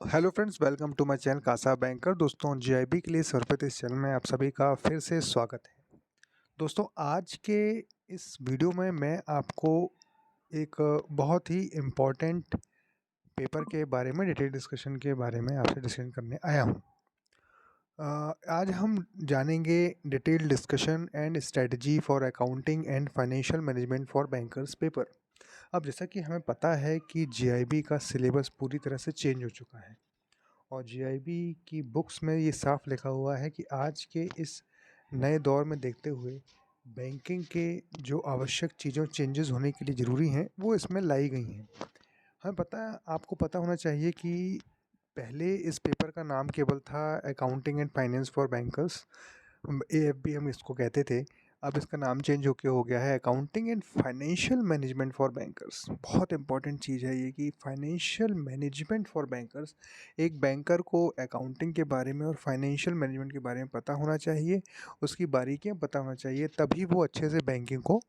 Hello friends, welcome to my channel Casa Banker. दोस्तों, JAIIB के लिए समर्पित इस चैनल में आप सभी का फिर से स्वागत है। दोस्तों, आज के इस वीडियो में मैं आपको एक बहुत ही इम्पोर्टेंट पेपर के बारे में डिटेल डिस्कशन के बारे में आपसे डिस्कशन करने आया हूँ। आज हम जानेंगे detail discussion and strategy for accounting and financial management for bankers paper. अब जैसा कि हमें पता है कि जीआईबी का सिलेबस पूरी तरह से चेंज हो चुका है और जीआईबी की बुक्स में ये साफ लिखा हुआ है कि आज के इस नए दौर में देखते हुए बैंकिंग के जो आवश्यक चीज़ों चेंजेस होने के लिए ज़रूरी हैं वो इसमें लाई गई हैं। हमें पता है, आपको पता होना चाहिए कि पहले इस पेपर का नाम केवल था accounting and finance for bankers, AFB हम इसको कहते थे। अब इसका नाम चेंज होके हो गया है accounting and financial management for bankers. बहुत इंपॉर्टेंट चीज़ है ये कि फाइनेंशियल मैनेजमेंट फॉर बैंकर्स। एक बैंकर को अकाउंटिंग के बारे में और फाइनेंशियल मैनेजमेंट के बारे में पता होना चाहिए, उसकी बारीकियां पता होना चाहिए, तभी वो अच्छे से बैंकिंग को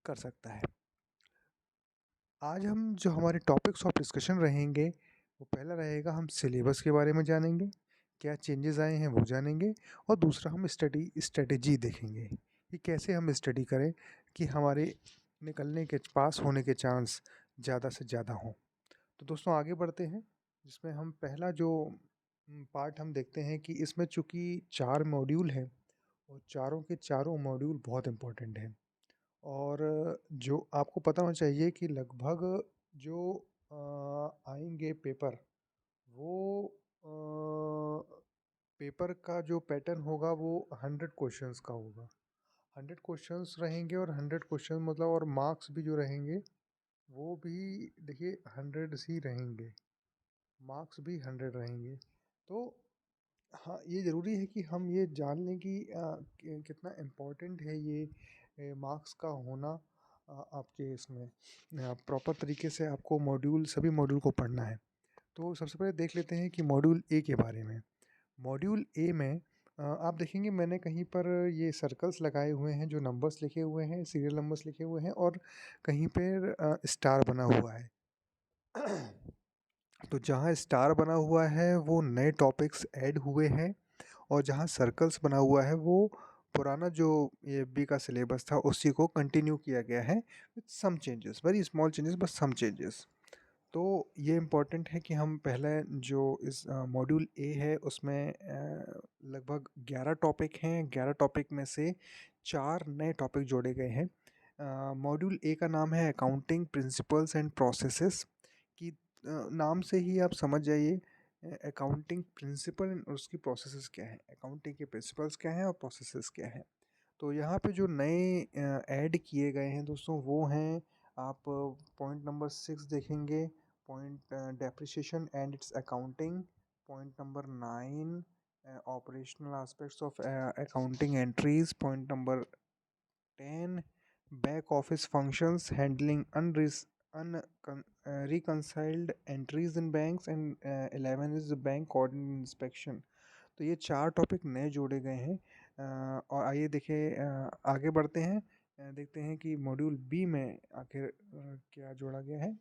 कर सकता है। आज हम जो हमारे टॉपिक्स ऑफ डिस्कशन रहेंगे वो पहला रहेगा, हम सिलेबस के बारे में जानेंगे, क्या चेंजेस आए हैं वो जानेंगे। और दूसरा हम स्ट्रेटेजी देखेंगे कि कैसे हम स्टडी करें कि हमारे निकलने के पास होने के चांस ज़्यादा से ज़्यादा हों। तो दोस्तों, आगे बढ़ते हैं, जिसमें हम पहला जो पार्ट हम देखते हैं कि इसमें चूँकि 4 मॉड्यूल हैं और चारों के चारों मॉड्यूल बहुत इम्पोर्टेंट हैं। और जो आपको पता होना चाहिए कि लगभग जो आएँगे पेपर, वो पेपर का जो पैटर्न होगा वो 100 क्वेश्चंस का होगा। 100 क्वेश्चंस रहेंगे और 100 क्वेश्चन मतलब, और मार्क्स भी जो रहेंगे वो भी देखिए 100 ही रहेंगे, मार्क्स भी 100 रहेंगे। तो हाँ, ये ज़रूरी है कि हम ये जान लें कि कितना इम्पोर्टेंट है ये मार्क्स का होना। आपके इसमें प्रॉपर तरीके से आपको सभी मॉड्यूल को पढ़ना है। तो सबसे पहले देख लेते हैं कि मॉड्यूल ए के बारे में। मॉड्यूल ए में आप देखेंगे मैंने कहीं पर ये सर्कल्स लगाए हुए हैं, जो नंबर्स लिखे हुए हैं, सीरियल नंबर्स लिखे हुए हैं, और कहीं पर स्टार बना हुआ है। तो जहाँ स्टार बना हुआ है वो नए टॉपिक्स ऐड हुए हैं, और जहाँ सर्कल्स बना हुआ है वो पुराना जो एएफबी का सिलेबस था उसी को कंटिन्यू किया गया है with some changes, very small changes but some changes. तो ये इम्पोर्टेंट है कि हम पहले जो इस मॉड्यूल ए है उसमें लगभग 11 टॉपिक हैं। 11 टॉपिक में से 4 नए टॉपिक जोड़े गए हैं। मॉड्यूल ए का नाम है अकाउंटिंग प्रिंसिपल्स एंड प्रोसेसेस। कि नाम से ही आप समझ जाइए अकाउंटिंग प्रिंसिपल और उसकी प्रोसेसेस क्या है, अकाउंटिंग के प्रिंसिपल्स क्या हैं और प्रोसेसेस क्या हैं। तो यहाँ पे जो नए ऐड किए गए हैं दोस्तों वो हैं, आप पॉइंट नंबर 6 देखेंगे, point depreciation and it's accounting. Point number 9 operational aspects of accounting entries. Point number 10 back office functions handling reconciled entries in banks, and 11 is the bank coordinate inspection। तो ये 4 टॉपिक नए जोड़े गए हैं। और आइए देखें, आगे बढ़ते हैं, देखते हैं कि मॉड्यूल बी में आखिर क्या जोड़ा गया है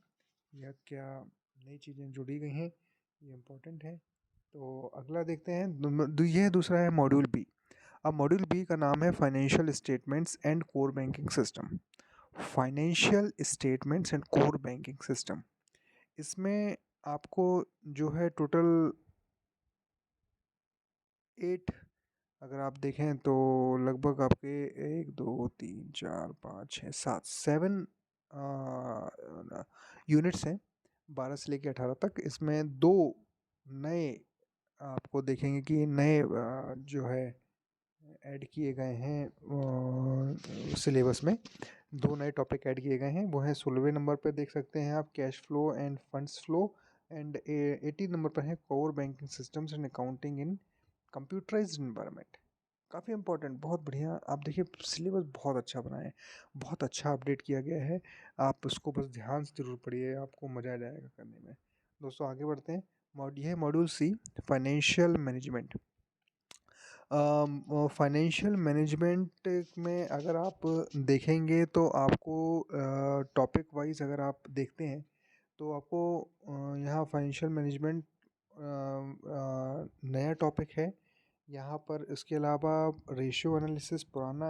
या क्या नई चीज़ें जोड़ी गई हैं, ये इम्पोर्टेंट है। तो अगला देखते हैं, ये दूसरा है मॉड्यूल बी। अब मॉड्यूल बी का नाम है financial statements and core banking system. Financial statements and core banking system, इसमें आपको जो है टोटल 8, अगर आप देखें तो लगभग आपके 1 2 3 4 5 6 7 यूनिट्स हैं, 12 से लेकर 18 तक। इसमें 2 नए आपको देखेंगे कि नए जो है ऐड किए गए हैं सिलेबस में। 2 नए टॉपिक ऐड किए गए हैं, वो हैं 16वें नंबर पर देख सकते हैं आप, cash flow end funds flow. And 18 number पर है core banking systems and accounting in computerised environment. काफ़ी इंपॉर्टेंट, बहुत बढ़िया। आप देखिए सिलेबस बहुत अच्छा बना है, बहुत अच्छा अपडेट किया गया है। आप उसको बस ध्यान से ज़रूर पढ़िए, आपको मज़ा आ जाएगा करने में। दोस्तों, आगे बढ़ते हैं। ये है मॉड्यूल सी, फाइनेंशियल मैनेजमेंट। फाइनेंशियल मैनेजमेंट में अगर आप देखेंगे तो आपको टॉपिक वाइज अगर आप देखते हैं तो आपको यहाँ फाइनेंशियल मैनेजमेंट नया टॉपिक है यहाँ पर। इसके अलावा रेशियो एनालिसिस पुराना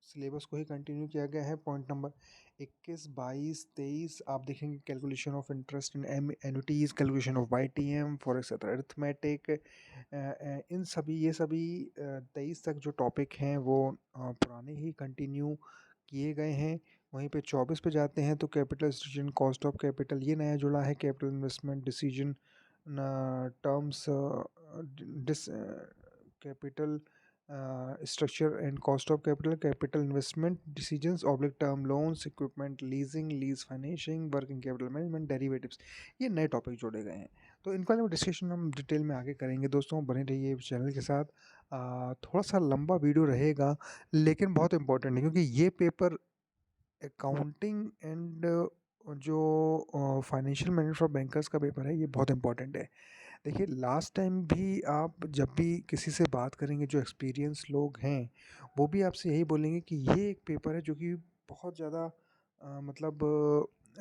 सिलेबस को ही कंटिन्यू किया गया है। पॉइंट नंबर 21, 22, 23 आप देखेंगे calculation of interest in annuities, calculation of YTM, forex arithmetic, इन सभी ये सभी 23 तक जो टॉपिक हैं वो पुराने ही कंटिन्यू किए गए हैं। वहीं पे 24 पे जाते हैं तो capital decision, cost of capital ये नया जुड़ा है। Capital investment decision terms, this capital structure and cost of capital, capital investment decisions oblique term loans, equipment leasing, lease financing, working capital management, derivatives, ये नए टॉपिक जोड़े गए हैं। तो इनका डिस्कशन हम डिटेल में आगे करेंगे। दोस्तों बने रहिए चैनल के साथ। थोड़ा सा लंबा वीडियो रहेगा लेकिन बहुत इंपॉर्टेंट है, क्योंकि ये पेपर अकाउंटिंग एंड जो फाइनेंशियल मैनेजमेंट फॉर बैंकर्स का पेपर है ये बहुत इंपॉर्टेंट है। देखिए लास्ट टाइम भी आप जब भी किसी से बात करेंगे जो एक्सपीरियंस लोग हैं वो भी आपसे यही बोलेंगे कि ये एक पेपर है जो कि बहुत ज़्यादा मतलब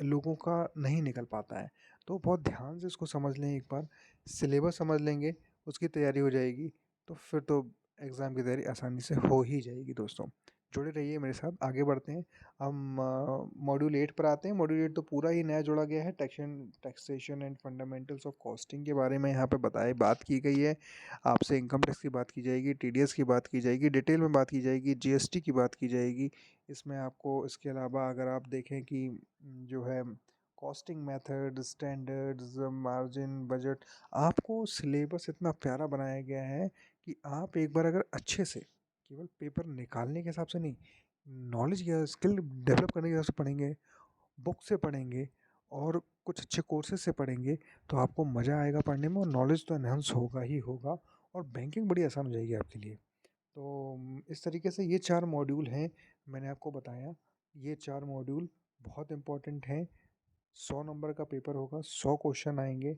लोगों का नहीं निकल पाता है। तो बहुत ध्यान से इसको समझ लें, एक बार सिलेबस समझ लेंगे उसकी तैयारी हो जाएगी, तो फिर तो एग्ज़ाम की तैयारी आसानी से हो ही जाएगी। दोस्तों जुड़े रहिए मेरे साथ, आगे बढ़ते हैं। हम मॉड्यूल 8 पर आते हैं। मॉड्यूल 8 तो पूरा ही नया जोड़ा गया है। Taxation and fundamentals of costing के बारे में यहाँ पे बात की गई है। आपसे इनकम टैक्स की बात की जाएगी, TDS की बात की जाएगी, डिटेल में बात की जाएगी, GST की बात की जाएगी। इसमें आपको इसके अलावा अगर आप देखें कि जो है costing method, standards, margin, budget, आपको सिलेबस इतना प्यारा बनाया गया है कि आप एक बार अगर अच्छे से केवल पेपर निकालने के हिसाब से नहीं, नॉलेज या स्किल डेवलप करने के हिसाब से पढ़ेंगे, बुक से पढ़ेंगे और कुछ अच्छे कोर्सेज से पढ़ेंगे तो आपको मज़ा आएगा पढ़ने में, और नॉलेज तो एनहांस होगा ही होगा, और बैंकिंग बड़ी आसान हो जाएगी आपके लिए। तो इस तरीके से ये 4 मॉड्यूल हैं, मैंने आपको बताया। ये 4 मॉड्यूल बहुत इम्पोर्टेंट हैं। 100 नंबर का पेपर होगा, 100 क्वेश्चन आएंगे।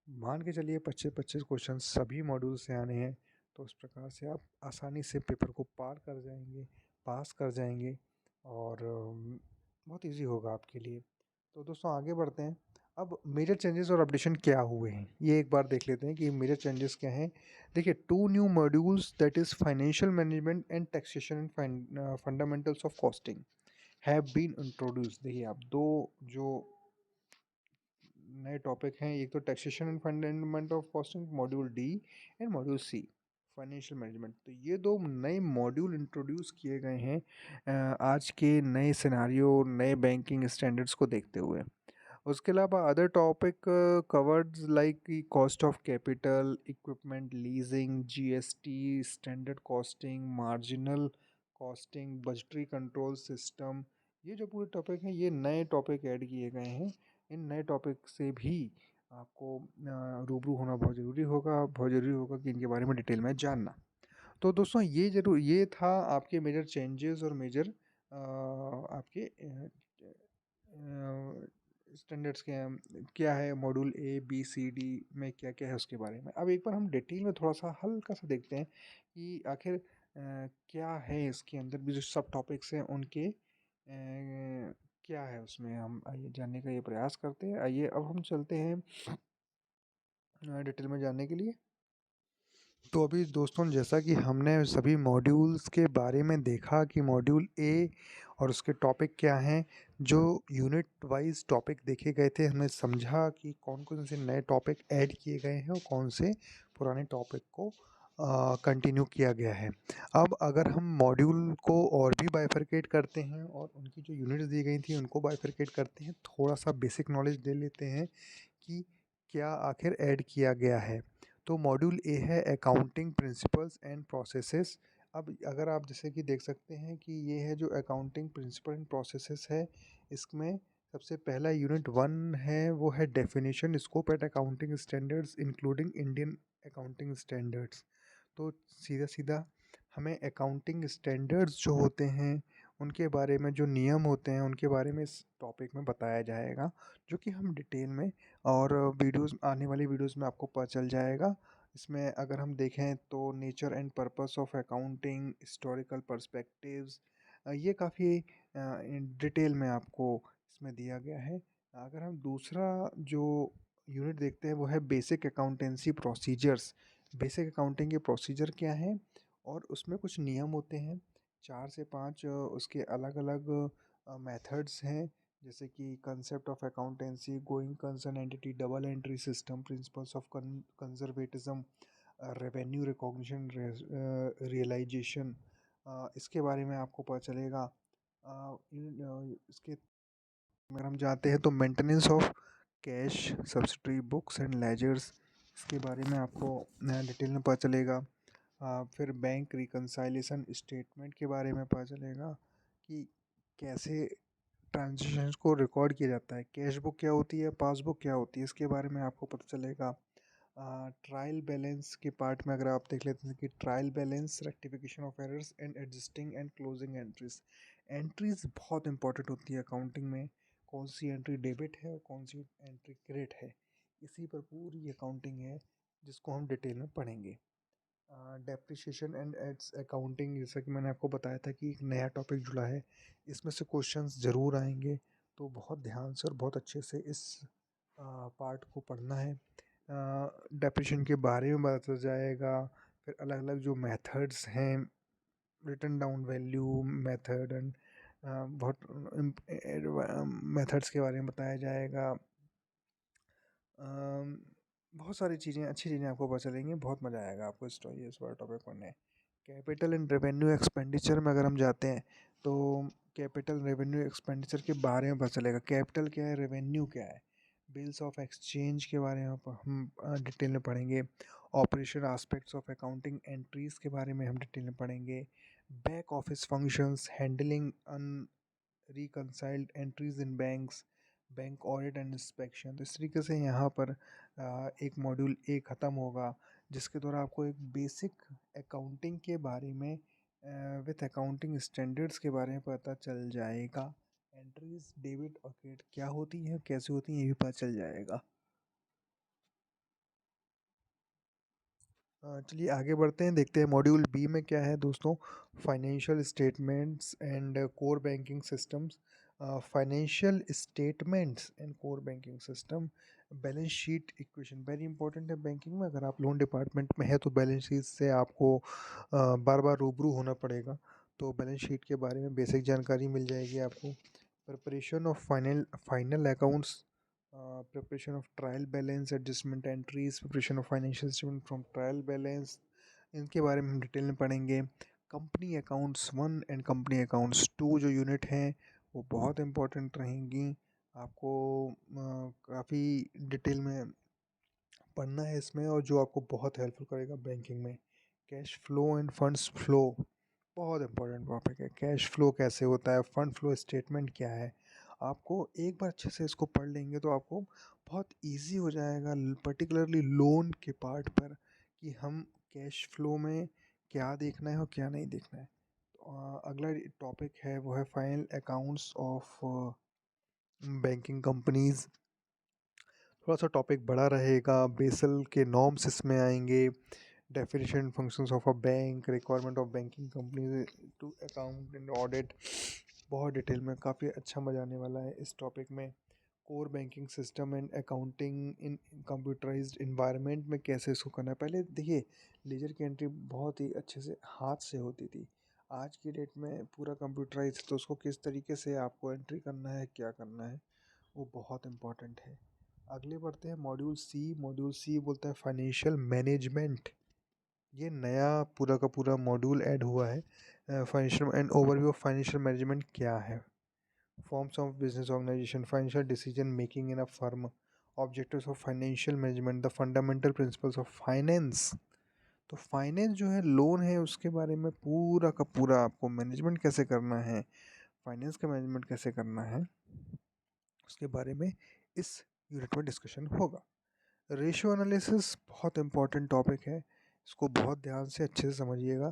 मान के चलिए 25-25 क्वेश्चन सभी मॉड्यूल से आने हैं। तो इस प्रकार से आप आसानी से पेपर को पार कर जाएंगे, पास कर जाएंगे, और बहुत इजी होगा आपके लिए। तो दोस्तों आगे बढ़ते हैं। अब मेजर चेंजेस और अपडेशन क्या हुए हैं ये एक बार देख लेते हैं कि मेजर चेंजेस क्या हैं। देखिए 2 new modules, that is financial management and taxation and fundamentals of costing have been introduce. देखिए आप दो जो नए टॉपिक हैं, एक तो taxation and fundament of costing module D and module C financial management. तो ये दो नए मॉड्यूल इंट्रोड्यूस किए गए हैं आज के नए सिनारियो, नए बैंकिंग स्टैंडर्ड्स को देखते हुए। उसके अलावा other topic covered like cost of capital, equipment leasing, GST, standard costing, marginal costing, budgetary control system, ये जो पूरे टॉपिक हैं ये नए टॉपिक ऐड किए गए हैं। इन नए टॉपिक से भी आपको रूबरू होना बहुत ज़रूरी होगा कि इनके बारे में डिटेल में जानना। तो दोस्तों ये था आपके मेजर चेंजेस और मेजर आपके स्टैंडर्ड्स के क्या है, module A B C D में क्या क्या है उसके बारे में। अब एक बार हम डिटेल में थोड़ा सा हल्का सा देखते हैं कि आखिर क्या है इसके अंदर भी जो सब टॉपिक्स हैं उनके क्या है उसमें। हम आइए जानने का ये प्रयास करते हैं। आइए अब हम चलते हैं डिटेल में जानने के लिए। तो अभी दोस्तों जैसा कि हमने सभी मॉड्यूल्स के बारे में देखा कि मॉड्यूल A और उसके टॉपिक क्या हैं, जो यूनिट वाइज टॉपिक देखे गए थे, हमने समझा कि कौन कौन से नए टॉपिक ऐड किए गए हैं और कौन से पुराने टॉपिक को कंटिन्यू किया गया है। अब अगर हम मॉड्यूल को और भी बाइफरकेट करते हैं और उनकी जो यूनिट्स दी गई थी उनको बाइफरकेट करते हैं, थोड़ा सा बेसिक नॉलेज ले लेते हैं कि क्या आखिर ऐड किया गया है। तो मॉड्यूल A है अकाउंटिंग प्रिंसिपल्स एंड प्रोसेसेस। अब अगर आप जैसे कि देख सकते हैं कि ये है जो अकाउंटिंग प्रिंसिपल एंड प्रोसेसेस है, इसमें सबसे पहला यूनिट 1 है वो है definition, scope at accounting standards including Indian accounting standards. तो सीधा सीधा हमें अकाउंटिंग स्टैंडर्ड्स जो होते हैं उनके बारे में, जो नियम होते हैं उनके बारे में इस टॉपिक में बताया जाएगा, जो कि हम डिटेल में और वीडियोस, आने वाली वीडियोस में आपको पता चल जाएगा। इसमें अगर हम देखें तो nature and purpose of accounting, historical perspectives, ये काफ़ी डिटेल में आपको इसमें दिया गया है। अगर हम दूसरा जो यूनिट देखते हैं वो है basic accountancy procedures. Basic accounting के प्रोसीजर क्या हैं और उसमें कुछ नियम होते हैं, 4 से 5 उसके अलग-अलग मेथड्स हैं, जैसे कि concept of accountancy, going concern entity, double entry system, principles of conservatism, revenue recognition, realisation, इसके बारे में आपको पता चलेगा। इसके अगर हम जाते हैं तो maintenance of cash, subsidiary books and ledgers, इसके बारे में आपको डिटेल में पता चलेगा। फिर बैंक रिकंसाइलेशन स्टेटमेंट के बारे में पता चलेगा कि कैसे ट्रांजेक्शन्स को रिकॉर्ड किया जाता है, कैश बुक क्या होती है, पासबुक क्या होती है, इसके बारे में आपको पता चलेगा। ट्रायल बैलेंस के पार्ट में अगर आप देख लेते हैं कि trial balance, rectification of errors and adjusting and closing entries. Entries बहुत इंपॉर्टेंट होती है अकाउंटिंग में, कौन सी एंट्री डेबिट है और कौन सी एंट्री क्रेडिट है, इसी पर पूरी अकाउंटिंग है जिसको हम डिटेल में पढ़ेंगे। डेप्रिसिएशन एंड एड्स अकाउंटिंग, जैसा कि मैंने आपको बताया था कि एक नया टॉपिक जुड़ा है, इसमें से क्वेश्चंस ज़रूर आएंगे, तो बहुत ध्यान से और बहुत अच्छे से इस पार्ट को पढ़ना है। डेप्रिसिएशन के बारे में बताया जाएगा, फिर अलग अलग जो मेथड्स हैं, written down value method and बहुत मेथड्स के बारे में बताया जाएगा। बहुत सारी चीज़ें, अच्छी चीज़ें आपको पता चलेंगी, बहुत मज़ा आएगा आपको इस बार टॉपिक पढ़ने। कैपिटल एंड रेवेन्यू एक्सपेंडिचर में अगर हम जाते हैं तो कैपिटल रेवेन्यू एक्सपेंडिचर के बारे में पता चलेगा। कैपिटल क्या है, रेवेन्यू क्या है, बिल्स ऑफ एक्सचेंज के बारे में हम डिटेल में पढ़ेंगे। Operation aspects of accounting entries के बारे में हम डिटेल में पढ़ेंगे। Back office functions, handling unreconciled entries in banks, bank audit and inspection. तो इस तरीके से यहाँ पर एक मॉड्यूल ए ख़त्म होगा, जिसके द्वारा आपको एक बेसिक अकाउंटिंग के बारे में विथ अकाउंटिंग स्टैंडर्ड्स के बारे में पता चल जाएगा। एंट्रीज डेबिट और क्रेडिट क्या होती हैं, कैसे होती हैं, ये भी पता चल जाएगा। चलिए आगे बढ़ते हैं, देखते हैं मॉड्यूल बी में क्या है दोस्तों। Financial statements and core banking systems. Financial statements and core banking system. Balance sheet equation very important है बैंकिंग में। अगर आप लोन डिपार्टमेंट में है तो बैलेंस शीट से आपको बार बार रूबरू होना पड़ेगा, तो बैलेंस शीट के बारे में बेसिक जानकारी मिल जाएगी आपको। Preparation of final accounts, preparation of trial balance, adjustment entries, preparation of financial statement from trial balance, इनके बारे में हम डिटेल में पढ़ेंगे। Company accounts 1 and company accounts 2 जो यूनिट हैं वो बहुत इंपॉर्टेंट रहेंगी, आपको काफ़ी डिटेल में पढ़ना है इसमें, और जो आपको बहुत हेल्पफुल करेगा बैंकिंग में। Cash flow end funds flow बहुत इंपॉर्टेंट टॉपिक है। कैश फ्लो कैसे होता है, फंड फ्लो स्टेटमेंट क्या है, आपको एक बार अच्छे से इसको पढ़ लेंगे तो आपको बहुत इजी हो जाएगा, पर्टिकुलरली लोन के पार्ट पर, कि हम कैश फ्लो में क्या देखना है और क्या नहीं देखना है। अगला टॉपिक है वो है final accounts of banking companies. थोड़ा सा टॉपिक बड़ा रहेगा, बेसल के नॉर्म्स इसमें आएंगे, definition functions of a bank, requirement of banking company to account and audit, बहुत डिटेल में, काफ़ी अच्छा मजा आने वाला है इस टॉपिक में। Core banking system and accounting in computerised environment में कैसे इसको करना है। पहले देखिए, लेजर की एंट्री बहुत ही अच्छे से हाथ से होती थी, आज की डेट में पूरा कंप्यूटराइज, तो उसको किस तरीके से आपको एंट्री करना है, क्या करना है, वो बहुत इंपॉर्टेंट है। अगले बढ़ते हैं मॉड्यूल सी। मॉड्यूल सी बोलता है फाइनेंशियल मैनेजमेंट। ये नया पूरा का पूरा मॉड्यूल ऐड हुआ है। Financial and overview of financial management क्या है, forms of business organisation, financial decision making in a firm, objectives of financial management, the fundamental principles of finance. तो फाइनेंस जो है, लोन है, उसके बारे में पूरा का पूरा आपको मैनेजमेंट कैसे करना है, फाइनेंस का मैनेजमेंट कैसे करना है, उसके बारे में इस यूनिट में डिस्कशन होगा। रेशियो एनालिसिस बहुत इंपॉर्टेंट टॉपिक है, इसको बहुत ध्यान से अच्छे से समझिएगा,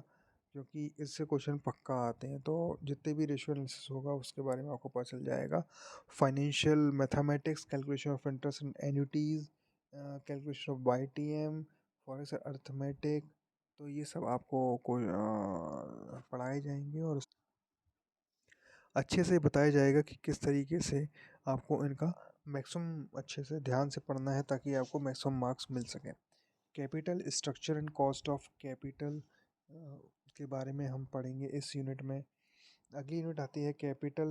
क्योंकि इससे क्वेश्चन पक्का आते हैं। तो जितने भी रेशियो एनालिसिस होगा उसके बारे में आपको पता चल जाएगा। Financial mathematics, calculation of interest and annuities, calculation of Y T M, forex arithmetic, तो ये सब आपको पढ़ाए जाएंगे और अच्छे से बताया जाएगा कि किस तरीके से आपको इनका मैक्सिमम अच्छे से ध्यान से पढ़ना है ताकि आपको मैक्सिमम मार्क्स मिल सकें। Capital structure and cost of capital के बारे में हम पढ़ेंगे इस यूनिट में। अगली यूनिट आती है capital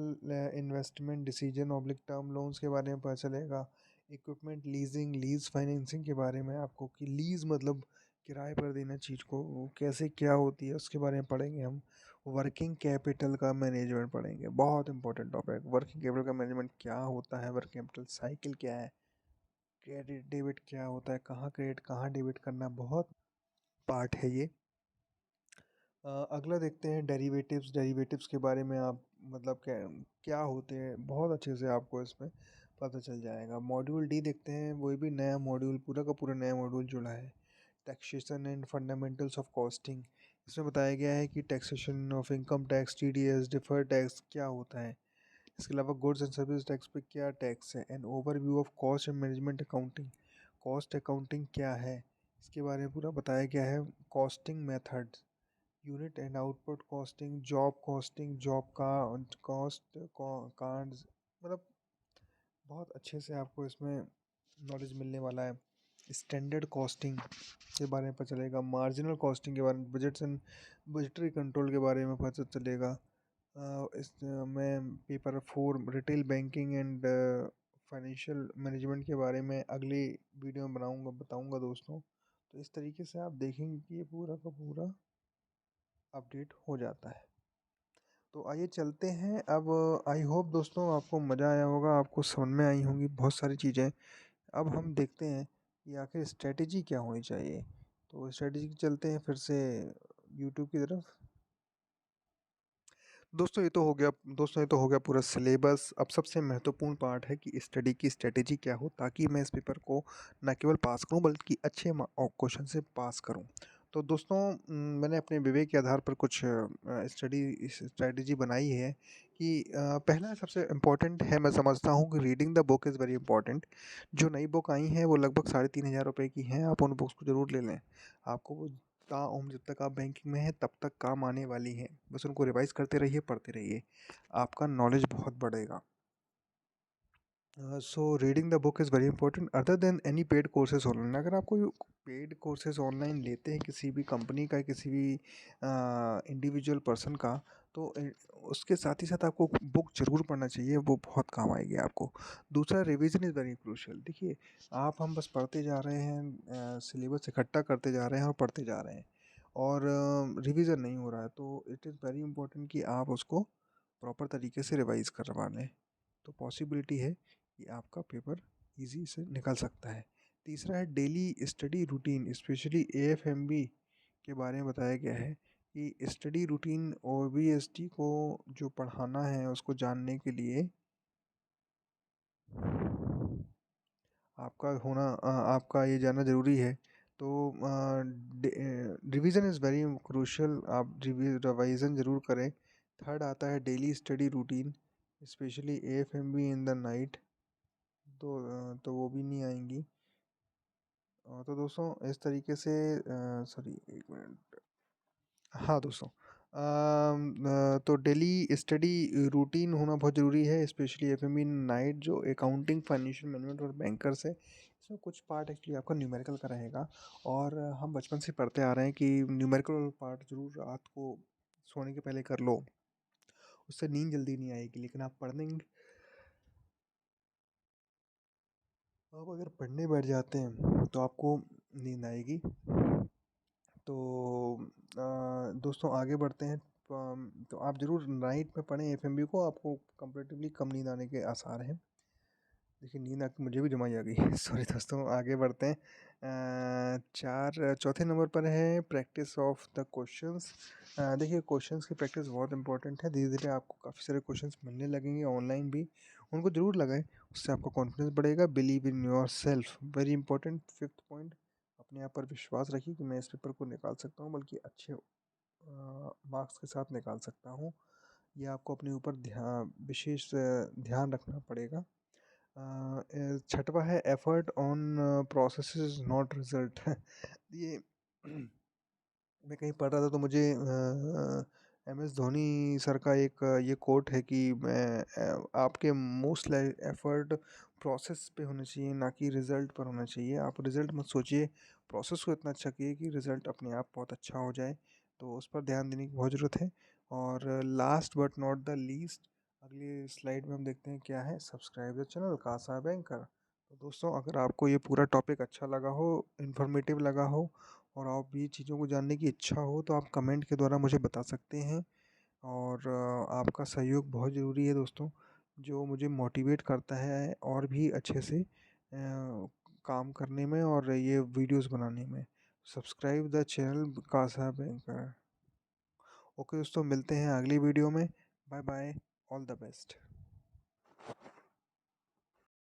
investment decision oblique term loans के बारे में पता चलेगा। इक्विपमेंट लीजिंग लीज फाइनेंसिंग के बारे में आपको कि लीज मतलब किराए पर देना चीज़ को, वो कैसे क्या होती है उसके बारे में पढ़ेंगे हम। वर्किंग कैपिटल का मैनेजमेंट पढ़ेंगे, बहुत इंपॉर्टेंट टॉपिक। वर्किंग कैपिटल का मैनेजमेंट क्या होता है, वर्किंग कैपिटल साइकिल क्या है, क्रेडिट डेबिट क्या होता है, कहाँ क्रेडिट कहाँ डेबिट करना, बहुत पार्ट है ये। अगला देखते हैं डेरिवेटिव्स। डेरिवेटिव्स के बारे में आप मतलब क्या क्या होते हैं, बहुत अच्छे से आपको इसमें पता चल जाएगा। मॉड्यूल डी देखते हैं, वही भी नया मॉड्यूल, पूरा का पूरा नया मॉड्यूल जुड़ा है। Taxation and fundamentals of costing. इसमें बताया गया है कि taxation of income tax, TDS, deferred tax क्या होता है। इसके अलावा गुड्स एंड सर्विस टैक्स पे क्या टैक्स है। And overview of cost and management accounting. Cost accounting क्या है इसके बारे में पूरा बताया गया है। Costing methods, unit and output costing, job costing, job का कॉस्ट कार्ड्स, मतलब बहुत अच्छे से आपको इसमें नॉलेज मिलने वाला है। स्टैंडर्ड कॉस्टिंग के बारे में पता चलेगा। मार्जिनल कॉस्टिंग के बारे में, बजट्स एंड बजटरी कंट्रोल के बारे में पता चलेगा। इस मैं paper 4 retail banking and financial management के बारे में अगली वीडियो में बताऊंगा दोस्तों। तो इस तरीके से आप देखेंगे कि ये पूरा का पूरा अपडेट हो जाता है। तो आइए चलते हैं अब। आई होप दोस्तों आपको मज़ा आया होगा, आपको समझ में आई होंगी बहुत सारी चीज़ें। अब हम देखते हैं कि आखिर स्ट्रेटेजी क्या होनी चाहिए। तो स्ट्रेटेजी चलते हैं फिर से यूट्यूब की तरफ। दोस्तों ये तो हो गया पूरा सिलेबस। अब सबसे महत्वपूर्ण पार्ट है कि स्टडी की स्ट्रेटेजी क्या हो, ताकि मैं इस पेपर को न केवल पास करूं बल्कि अच्छे क्वेश्चन से पास करूं। तो दोस्तों मैंने अपने विवेक के आधार पर कुछ स्टडी स्ट्रेटेजी बनाई है कि पहला सबसे इम्पोर्टेंट है, मैं समझता हूं कि reading the book is very important. जो नई बुक आई हैं वो लगभग 3,500 रुपये की हैं, आप उन बुक्स को ज़रूर ले लें। आपको वो ताउम्र जब तक आप बैंकिंग में हैं तब तक काम आने वाली हैं। बस उनको रिवाइज़ करते रहिए, पढ़ते रहिए, आपका नॉलेज बहुत बढ़ेगा। So reading the book is very important other than any paid courses online. अगर आप कोई पेड कोर्सेज ऑनलाइन लेते हैं किसी भी कंपनी का, किसी भी इंडिविजुअल पर्सन का, तो उसके साथ ही साथ आपको बुक ज़रूर पढ़ना चाहिए, वो बहुत काम आएगी आपको। दूसरा, रिवीजन इज़ वेरी क्रूशियल। देखिए, आप हम बस पढ़ते जा रहे हैं, सिलेबस इकट्ठा करते जा रहे हैं और पढ़ते जा रहे हैं, और रिवीजन नहीं हो रहा है, तो इट इज़ वेरी इंपॉर्टेंट कि आप उसको प्रॉपर तरीके से रिवाइज़ करवा लें। तो पॉसिबिलिटी है कि आपका पेपर इजी से निकल सकता है। तीसरा है डेली स्टडी रूटीन, स्पेशली एएफएमबी के बारे में बताया गया है कि स्टडी रूटीन ओबीएसटी को जो पढ़ाना है उसको जानने के लिए आपका ये जानना ज़रूरी है। तो रिवीजन इज़ वेरी क्रूशियल, आप रिवीजन ज़रूर करें। थर्ड आता है daily study routine, specially AFMB in the night, तो वो भी नहीं आएंगी। तो दोस्तों इस तरीके से, सॉरी एक मिनट, हाँ दोस्तों, तो डेली स्टडी रूटीन होना बहुत ज़रूरी है, स्पेशली एफएमई नाइट, जो अकाउंटिंग, फाइनेंशियल मैनेजमेंट और बैंकर्स है। इसमें कुछ पार्ट एक्चुअली आपका न्यूमेरिकल का रहेगा, और हम बचपन से पढ़ते आ रहे हैं कि न्यूमेरिकल पार्ट ज़रूर रात को सोने के पहले कर लो, उससे नींद जल्दी नहीं आएगी। लेकिन आप पढ़ेंगे, आप अगर पढ़ने बैठ जाते हैं तो आपको नींद आएगी। तो दोस्तों आगे बढ़ते हैं। तो आप ज़रूर नाइट में पढ़ें एफएमबी को, आपको कंपैरेटिवली कम नींद आने के आसार हैं। देखिए, नींद आके मुझे भी जमाई आ गई सॉरी दोस्तों, आगे बढ़ते हैं। चौथे नंबर पर है प्रैक्टिस ऑफ द क्वेश्चंस। देखिए, क्वेश्चंस की प्रैक्टिस बहुत इंपॉर्टेंट है। धीरे धीरे आपको काफ़ी सारे क्वेश्चंस मिलने लगेंगे ऑनलाइन भी, उनको ज़रूर लगाएं, उससे आपका कॉन्फिडेंस बढ़ेगा। Believe in your self, very important. Fifth point, अपने आप पर विश्वास रखिए कि मैं इस पेपर को निकाल सकता हूँ, बल्कि अच्छे मार्क्स के साथ निकाल सकता हूँ। ये आपको अपने ऊपर विशेष ध्यान रखना पड़ेगा। छठवा है effort on process not result ये मैं कहीं पढ़ रहा था तो मुझे एम एस धोनी सर का एक ये कोट है कि मैं आपके मोस्ट एफर्ट प्रोसेस पे होना चाहिए, ना कि रिज़ल्ट पर होना चाहिए। आप रिज़ल्ट मत सोचिए, प्रोसेस को इतना अच्छा कीजिए कि रिज़ल्ट अपने आप बहुत अच्छा हो जाए, तो उस पर ध्यान देने की बहुत ज़रूरत है। और last but not the least, अगली स्लाइड में हम देखते हैं क्या है, subscribe the channel Casa Banker. तो दोस्तों, अगर आपको ये पूरा टॉपिक अच्छा लगा हो, इन्फॉर्मेटिव लगा हो और आप भी चीज़ों को जानने की इच्छा हो, तो आप कमेंट के द्वारा मुझे बता सकते हैं। और आपका सहयोग बहुत ज़रूरी है दोस्तों, जो मुझे मोटिवेट करता है और भी अच्छे से काम करने में और ये वीडियोस बनाने में। Subscribe the channel Casa Banker. Okay दोस्तों, मिलते हैं अगली वीडियो में। Bye bye, all the best.